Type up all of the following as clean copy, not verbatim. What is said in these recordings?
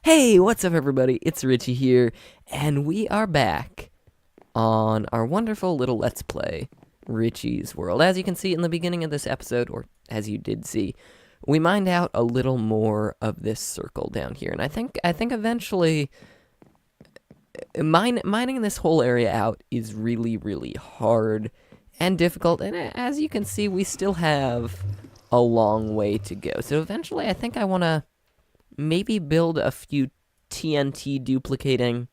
Hey, what's up everybody? It's Richy here, and we are back on our wonderful little Let's Play, Richy's World. As you can see in the beginning of this episode, or as you did see, we mined out a little more of this circle down here, and I think eventually mining this whole area out is really hard and difficult, and as you can see, we still have a long way to go. So eventually I think I want to maybe build a few TNT duplicating,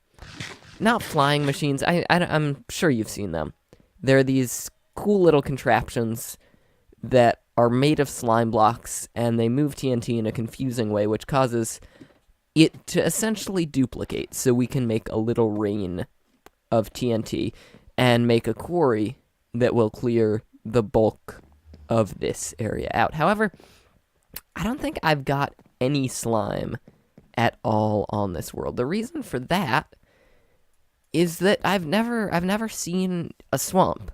not flying machines. I'm sure you've seen them. They're these cool little contraptions that are made of slime blocks, and they move TNT in a confusing way, which causes it to essentially duplicate, so we can make a little rain of TNT and make a quarry that will clear the bulk of this area out. However, I don't think I've got any slime at all on this world. The reason for that is that I've never seen a swamp.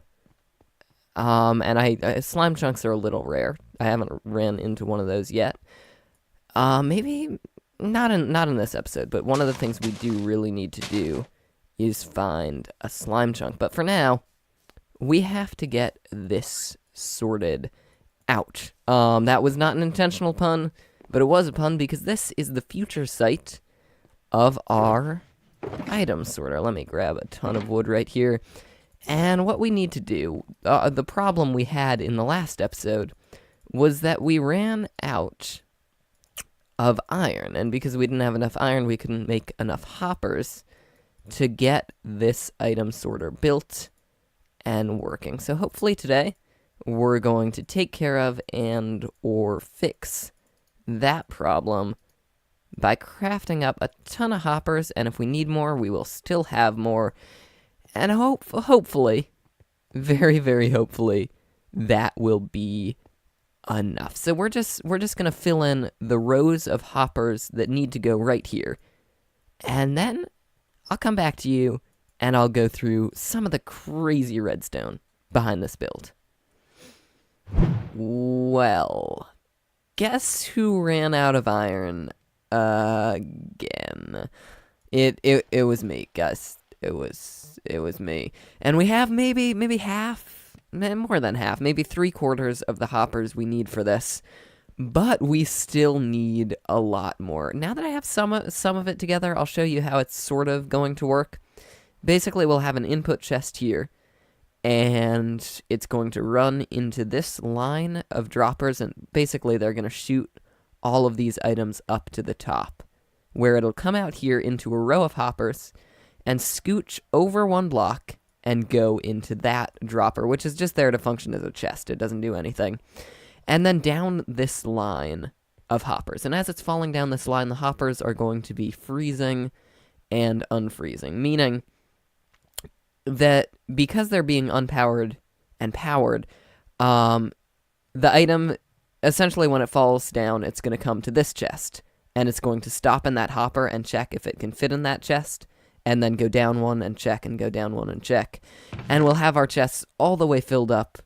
And slime chunks are a little rare. I haven't ran into one of those yet. Maybe not in this episode, but one of the things we do really need to do is find a slime chunk. But for now, we have to get this sorted out. That was not an intentional pun, but it was a pun because this is the future site of our item sorter. Let me grab a ton of wood right here. And what we need to do, the problem we had in the last episode was that we ran out of iron. And because we didn't have enough iron, we couldn't make enough hoppers to get this item sorter built and working. So hopefully today we're going to take care of and or fix that problem by crafting up a ton of hoppers, and if we need more, we will still have more, and hopefully, very hopefully, that will be enough. So we're just gonna fill in the rows of hoppers that need to go right here, and then I'll come back to you and I'll go through some of the crazy redstone behind this build. Well, guess who ran out of iron again? It was me, guys. It was me. And we have maybe half, more than half, maybe 3/4 of the hoppers we need for this. But we still need a lot more. Now that I have some of it together, I'll show you how it's sort of going to work. Basically, we'll have an input chest here, and it's going to run into this line of droppers, and basically they're going to shoot all of these items up to the top, where it'll come out here into a row of hoppers and scooch over one block and go into that dropper, which is just there to function as a chest. It doesn't do anything. And then down this line of hoppers. And as it's falling down this line, the hoppers are going to be freezing and unfreezing, meaning that because they're being unpowered and powered, the item, essentially when it falls down, it's going to come to this chest, and it's going to stop in that hopper and check if it can fit in that chest, and then go down one and check, and go down one and check. And we'll have our chests all the way filled up,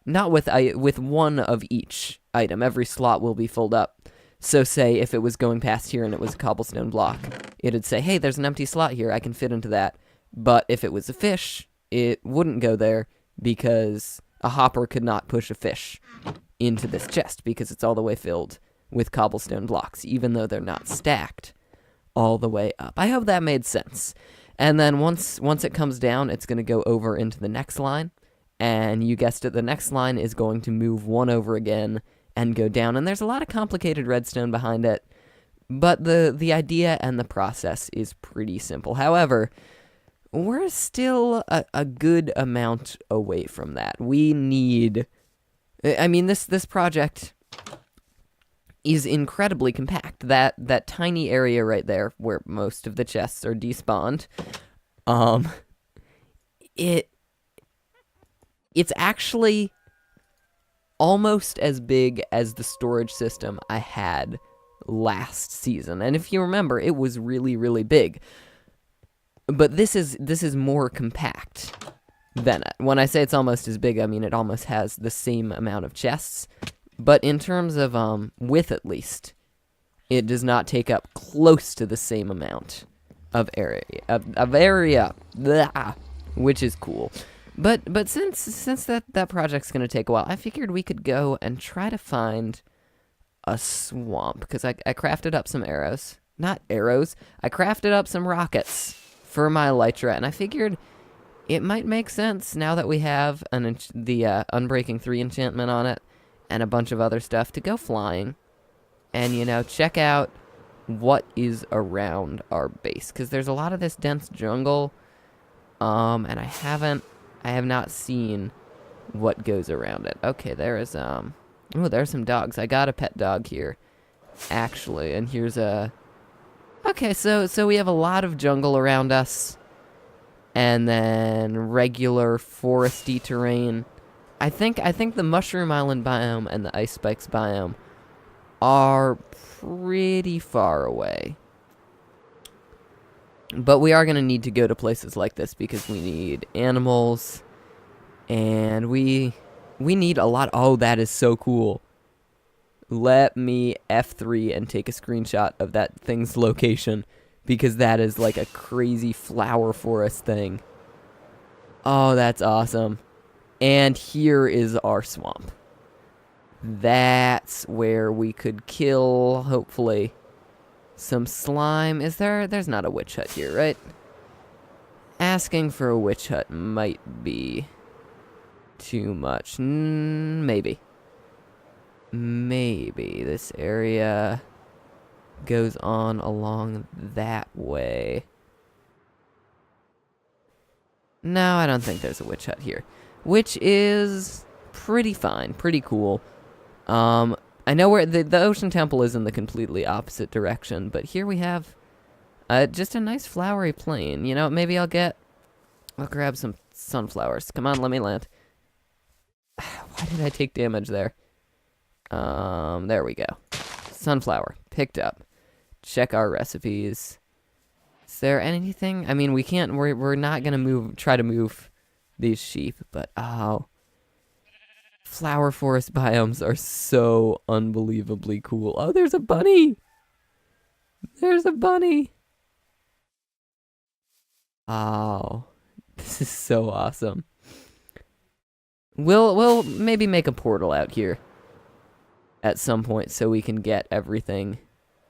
not with one of each item. Every slot will be filled up. So say if it was going past here and it was a cobblestone block, it'd say, hey, there's an empty slot here, I can fit into that. But if it was a fish, it wouldn't go there because a hopper could not push a fish into this chest because it's all the way filled with cobblestone blocks, even though they're not stacked all the way up. I hope that made sense. And then once it comes down, it's going to go over into the next line, and you guessed it, the next line is going to move one over again and go down, and there's a lot of complicated redstone behind it, but the idea and the process is pretty simple. However, we're still a good amount away from that. We need... I mean, this project is incredibly compact. That tiny area right there, where most of the chests are despawned, it's actually almost as big as the storage system I had last season. And if you remember, it was really big. But this is more compact than it. When I say it's almost as big, I mean it almost has the same amount of chests. But in terms of width, at least, it does not take up close to the same amount of area, blah, which is cool. But since that project's gonna take a while, I figured we could go and try to find a swamp, because I crafted up some arrows. Not arrows. I crafted up some rockets for my elytra, and I figured it might make sense now that we have the Unbreaking 3 enchantment on it and a bunch of other stuff to go flying and, you know, check out what is around our base, because there's a lot of this dense jungle, and I have not seen what goes around it. Okay, there's some dogs. I got a pet dog here, actually, and here's a... Okay, so we have a lot of jungle around us, and then regular foresty terrain. I think the Mushroom Island biome and the Ice Spikes biome are pretty far away. But we are going to need to go to places like this because we need animals, and we need a lot. Oh, that is so cool. Let me F3 and take a screenshot of that thing's location, because that is like a crazy flower forest thing. Oh, that's awesome. And here is our swamp. That's where we could kill, hopefully, some slime. There's not a witch hut here, right? Asking for a witch hut might be too much. Maybe. Maybe this area goes on along that way. No, I don't think there's a witch hut here, which is pretty fine, pretty cool. I know where the Ocean Temple is in the completely opposite direction, but here we have just a nice flowery plain. You know, maybe I'll grab some sunflowers. Come on, let me land. Why did I take damage there? There we go. Sunflower, picked up. Check our recipes. Is there anything? I mean, we're not gonna try to move these sheep, but oh. Flower forest biomes are so unbelievably cool. Oh, there's a bunny! There's a bunny! Oh, this is so awesome. We'll maybe make a portal out here at some point so we can get everything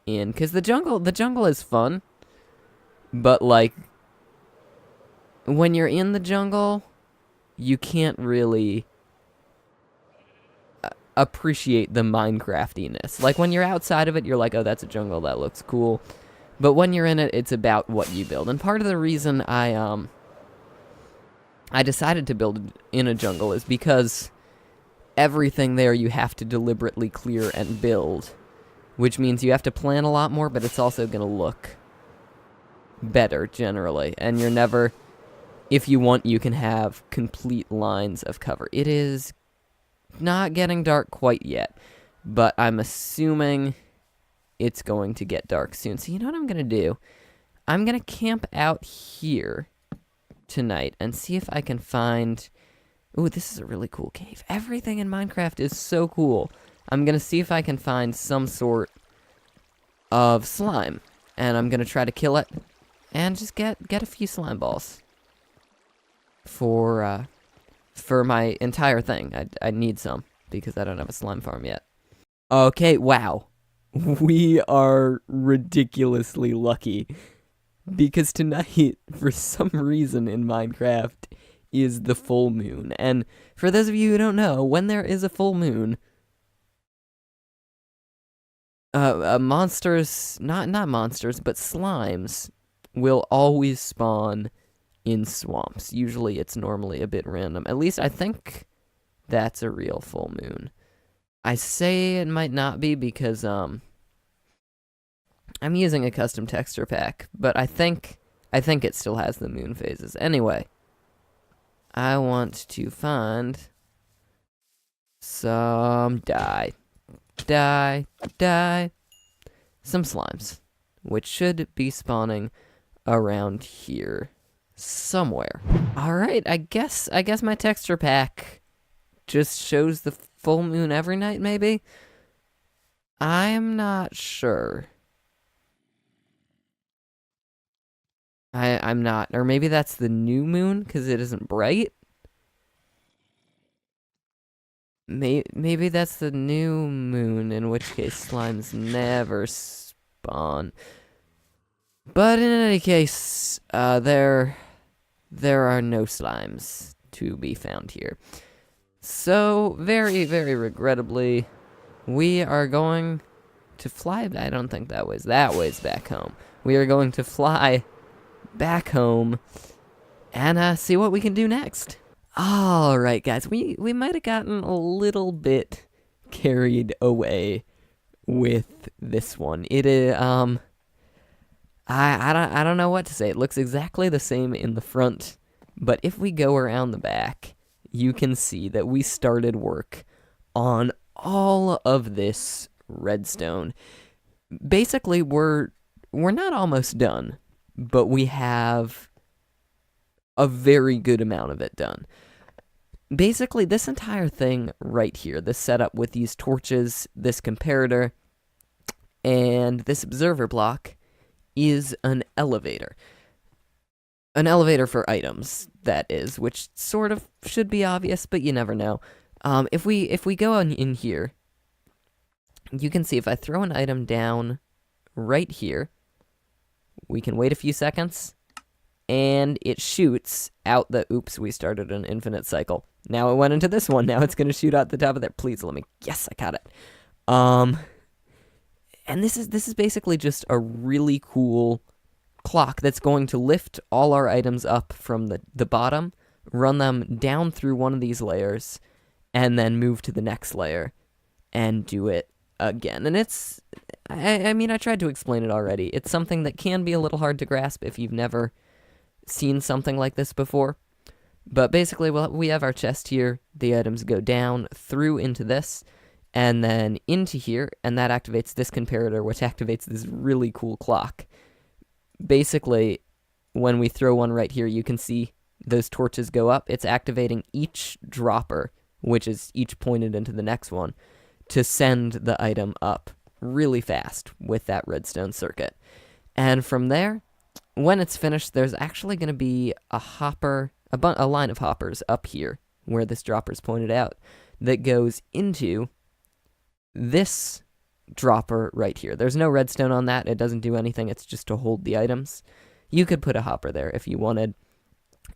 in, because the jungle is fun, but like when you're in the jungle, you can't really appreciate the Minecraftiness. Like when you're outside of it, you're like, oh, that's a jungle, that looks cool. But when you're in it, it's about what you build. And part of the reason I decided to build in a jungle is because everything there you have to deliberately clear and build, which means you have to plan a lot more, but it's also going to look better generally. And you're never, if you want, you can have complete lines of cover. It is not getting dark quite yet, but I'm assuming it's going to get dark soon. So you know what I'm going to do? I'm going to camp out here tonight and see if I can find... Ooh, this is a really cool cave. Everything in Minecraft is so cool. I'm going to see if I can find some sort of slime, and I'm going to try to kill it and just get a few slime balls for my entire thing. I need some because I don't have a slime farm yet. Okay, wow. We are ridiculously lucky because tonight, for some reason in Minecraft, is the full moon. And for those of you who don't know, when there is a full moon, monsters, not monsters, but slimes will always spawn in swamps. Usually it's normally a bit random. At least I think that's a real full moon. I say it might not be because I'm using a custom texture pack, but I think it still has the moon phases. Anyway, I want to find some some slimes, which should be spawning around here somewhere. All right, I guess my texture pack just shows the full moon every night, maybe? I'm not sure. I'm not. Or maybe that's the new moon because it isn't bright. Maybe that's the new moon, in which case slimes never spawn. But in any case, there are no slimes to be found here. So, very, very regrettably, we are going to fly. I don't think that ways back home. We are going to fly back home and see what we can do next. All right, guys, we might have gotten a little bit carried away with this one. It is I don't know what to say. It looks exactly the same in the front, but if we go around the back, you can see that we started work on all of this redstone. Basically, we're not almost done, but we have a very good amount of it done. Basically, this entire thing right here, this setup with these torches, this comparator, and this observer block is an elevator. An elevator for items, that is, which sort of should be obvious, but you never know. If we go in here, you can see if I throw an item down right here, we can wait a few seconds, and it shoots out the, oops, we started an infinite cycle. Now it went into this one. Now it's going to shoot out the top of there. Please let me, yes, I got it. And this is basically just a really cool clock that's going to lift all our items up from the bottom, run them down through one of these layers, and then move to the next layer and do it again. And it's, I mean, I tried to explain it already. It's something that can be a little hard to grasp if you've never seen something like this before. But basically, we have our chest here. The items go down through into this, and then into here, and that activates this comparator, which activates this really cool clock. Basically, when we throw one right here, you can see those torches go up. It's activating each dropper, which is each pointed into the next one, to send the item up really fast with that redstone circuit. And from there, when it's finished, there's actually going to be a hopper, a line of hoppers up here, where this dropper's pointed out, that goes into this dropper right here. There's no redstone on that. It doesn't do anything. It's just to hold the items. You could put a hopper there if you wanted.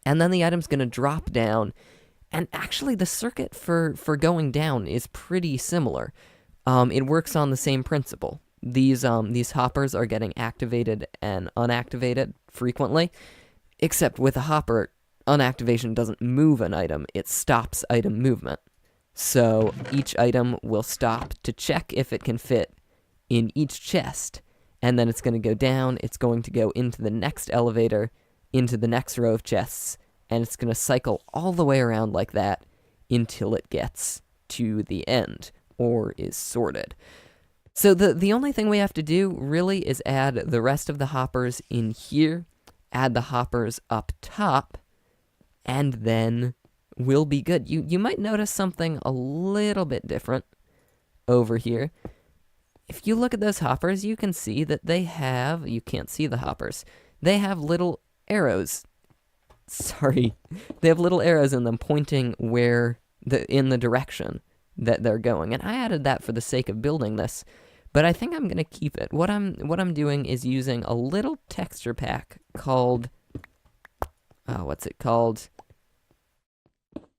And then the item's going to drop down. And actually, the circuit for going down is pretty similar. It works on the same principle. These hoppers are getting activated and unactivated frequently, except with a hopper, unactivation doesn't move an item. It stops item movement. So each item will stop to check if it can fit in each chest, and then it's going to go down, it's going to go into the next elevator, into the next row of chests, and it's going to cycle all the way around like that until it gets to the end, or is sorted. So the only thing we have to do, really, is add the rest of the hoppers in here, add the hoppers up top, and then we'll be good. You might notice something a little bit different over here. If you look at those hoppers, you can see that they have, you can't see the hoppers, they have little arrows. Sorry. They have little arrows in them pointing in the direction that they're going. And I added that for the sake of building this, but I think I'm going to keep it. What I'm doing is using a little texture pack called, what's it called?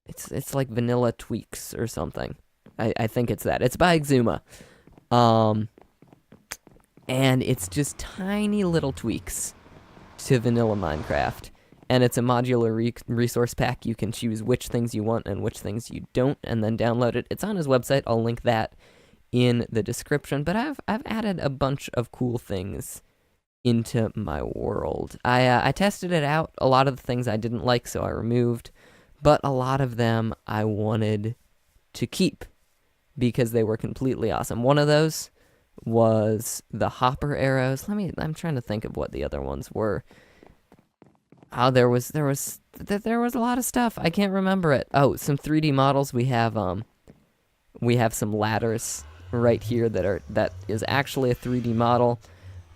It's like Vanilla Tweaks or something. I think it's that. It's by Exuma. And it's just tiny little tweaks to vanilla Minecraft. And it's a modular resource pack. You can choose which things you want and which things you don't, and then download it. It's on his website. I'll link that in the description. But I've added a bunch of cool things into my world. I tested it out. A lot of the things I didn't like, so I removed. But a lot of them I wanted to keep because they were completely awesome. One of those was the hopper arrows. I'm trying to think of what the other ones were. Oh, there was a lot of stuff. I can't remember it. Oh, some 3D models. We have some ladders right here that is actually a 3D model.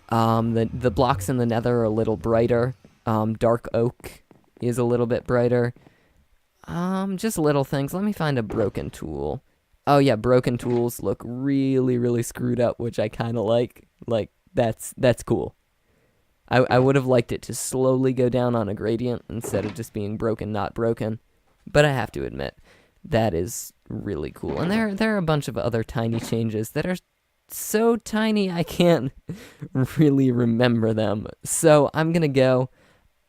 The blocks in the nether are a little brighter Dark oak is a little bit brighter. Just little things. Let me find a broken tool. Oh yeah, broken tools look really, really screwed up, which I kind of like. Like, that's cool. I would have liked it to slowly go down on a gradient instead of just being broken, not broken. But I have to admit, that is really cool. And there are a bunch of other tiny changes that are so tiny I can't really remember them. So I'm gonna go.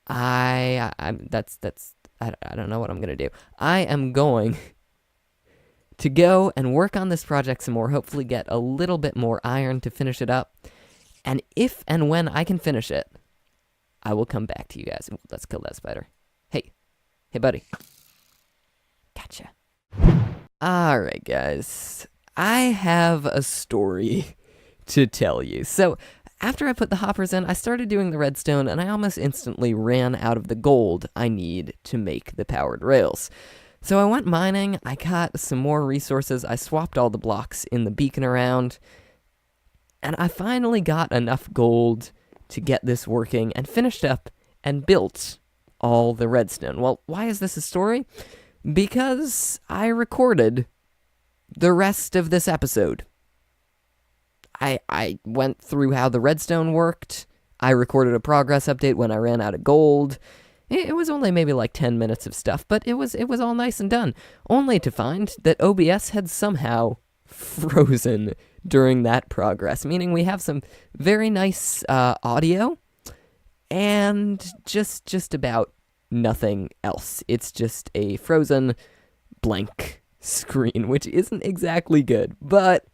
I don't know what I'm gonna do. I am going to go and work on this project some more. Hopefully, get a little bit more iron to finish it up. And if and when I can finish it, I will come back to you guys. Let's kill that spider. Hey, buddy. Gotcha. All right, guys. I have a story to tell you. So, after I put the hoppers in, I started doing the redstone, and I almost instantly ran out of the gold I need to make the powered rails. So I went mining, I got some more resources, I swapped all the blocks in the beacon around, and I finally got enough gold to get this working, and finished up and built all the redstone. Well, why is this a story? Because I recorded the rest of this episode. I went through how the redstone worked. I recorded a progress update when I ran out of gold. It was only maybe like 10 minutes of stuff, but it was all nice and done. Only to find that OBS had somehow frozen during that progress, meaning we have some very nice audio and just about nothing else. It's just a frozen blank screen, which isn't exactly good, but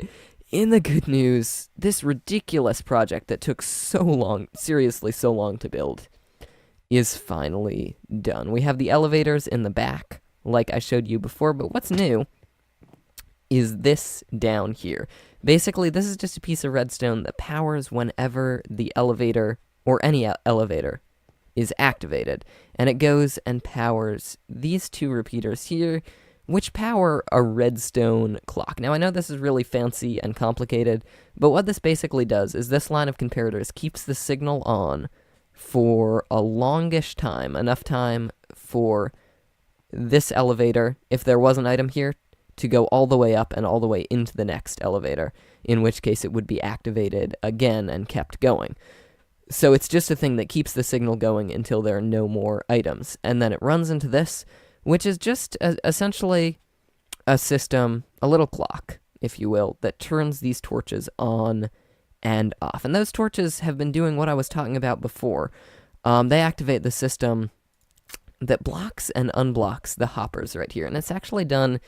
in the good news, this ridiculous project that took so long, seriously so long to build, is finally done. We have the elevators in the back, like I showed you before, but what's new is this down here. Basically, this is just a piece of redstone that powers whenever the elevator, or any elevator, is activated. And it goes and powers these two repeaters here, which power a redstone clock. Now, I know this is really fancy and complicated, but what this basically does is this line of comparators keeps the signal on for a longish time, enough time for this elevator, if there was an item here, to go all the way up and all the way into the next elevator, in which case it would be activated again and kept going. So it's just a thing that keeps the signal going until there are no more items, and then it runs into this, which is just essentially a system, a little clock, if you will, that turns these torches on and off. And those torches have been doing what I was talking about before. They activate the system that blocks and unblocks the hoppers right here, and it's actually done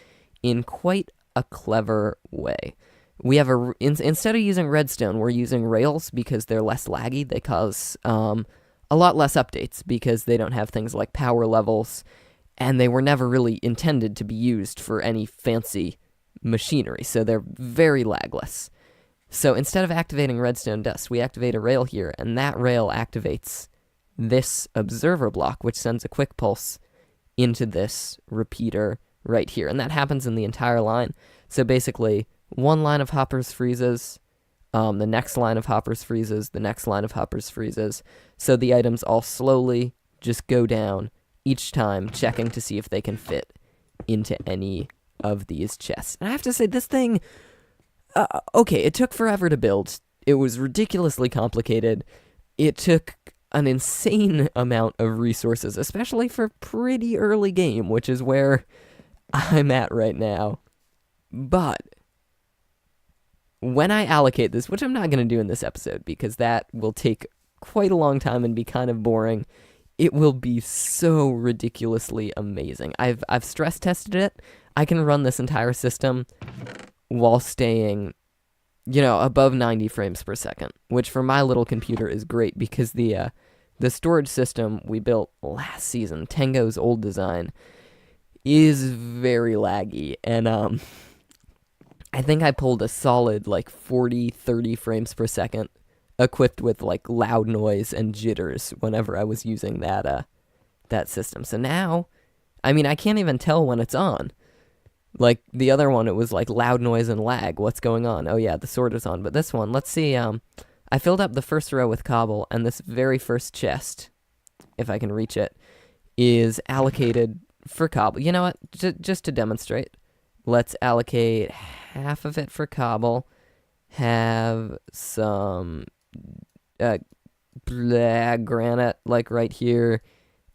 in quite a clever way. We have instead of using redstone, we're using rails because they're less laggy. They cause a lot less updates because they don't have things like power levels, and they were never really intended to be used for any fancy machinery, so they're very lagless. So instead of activating redstone dust, we activate a rail here, and that rail activates this observer block, which sends a quick pulse into this repeater right here, and that happens in the entire line. So basically, one line of hoppers freezes, the next line of hoppers freezes, the next line of hoppers freezes, so the items all slowly just go down, each time checking to see if they can fit into any of these chests. And I have to say, this thing, okay, it took forever to build. It was ridiculously complicated. It took an insane amount of resources, especially for pretty early game, which is where I'm at right now. But when I allocate this, which I'm not going to do in this episode because that will take quite a long time and be kind of boring, it will be so ridiculously amazing. I've stress tested it. I can run this entire system while staying, above 90 frames per second, which for my little computer is great because the storage system we built last season, Tango's old design, is very laggy, and I think I pulled a solid 40, 30 frames per second, equipped with loud noise and jitters whenever I was using that system. So now, I can't even tell when it's on. The other one, it was loud noise and lag. What's going on? Oh yeah, the sorter's on. But this one, let's see. I filled up the first row with cobble, and this very first chest if I can reach it, is allocated for cobble. You know what? Just to demonstrate, let's allocate half of it for cobble, have some granite like right here,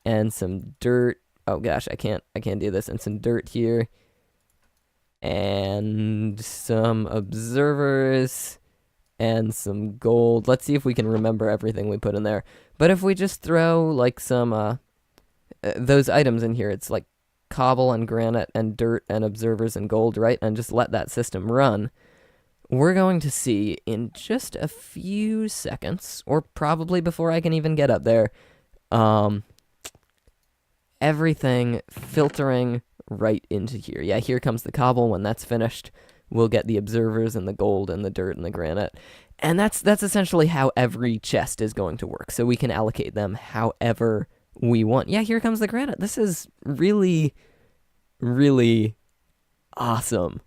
and some dirt. Oh gosh, I can't do this. And some dirt here, and some observers, and some gold. Let's see if we can remember everything we put in there. But if we just throw like some those items in here, it's like cobble and granite and dirt and observers and gold, right? And just let that system run. We're going to see in just a few seconds, or probably before I can even get up there, everything filtering right into here. Yeah, here comes the cobble. When that's finished, we'll get the observers and the gold and the dirt and the granite. And that's essentially how every chest is going to work. So we can allocate them however we want. Yeah, here comes the granite. This is really, really awesome.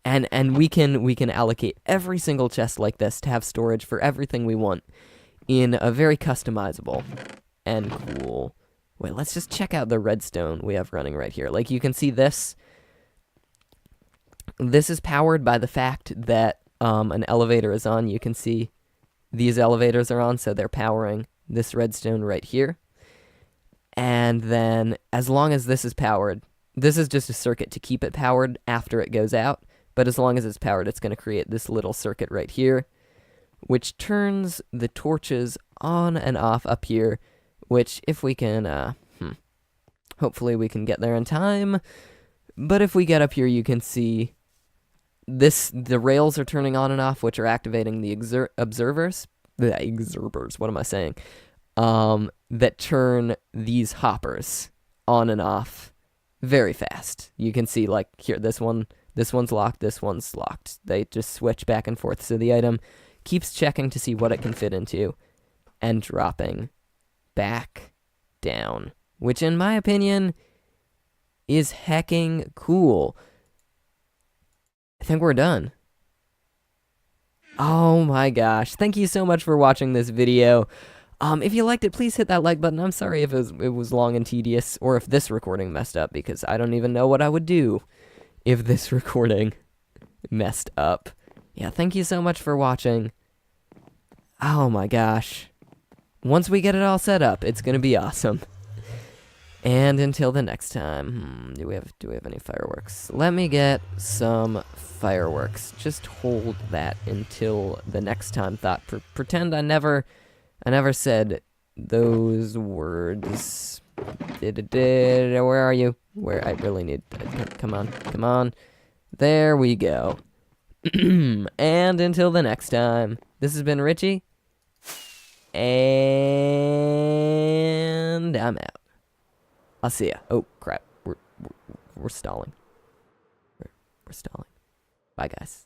And we can allocate every single chest like this to have storage for everything we want in a very customizable and cool way. Let's just check out the redstone we have running right here. Like, you can see this. This is powered by the fact that an elevator is on. You can see these elevators are on, so they're powering this redstone right here. And then, as long as this is powered, this is just a circuit to keep it powered after it goes out. But as long as it's powered, it's going to create this little circuit right here, which turns the torches on and off up here, which if we can, hopefully we can get there in time. But if we get up here, you can see the rails are turning on and off, which are activating the observers. What am I saying? That turn these hoppers on and off very fast. You can see, like, here, this one's locked, this one's locked. They just switch back and forth. So the item keeps checking to see what it can fit into and dropping back down, which in my opinion is hecking cool. I think we're done. Oh my gosh. Thank you so much for watching this video. If you liked it, please hit that like button. I'm sorry if it was long and tedious, or if this recording messed up, because I don't even know what I would do if this recording messed up. Yeah, thank you so much for watching. Oh my gosh. Once we get it all set up, it's gonna be awesome. And until the next time, do we have any fireworks? Let me get some fireworks. Just hold that until the next time. Thought. Pretend I never said those words. Where are you? Where I really need. Come on. There we go. And until the next time, this has been Richy, and I'm out. I'll see ya. Oh crap, we're stalling. We're stalling. Bye guys.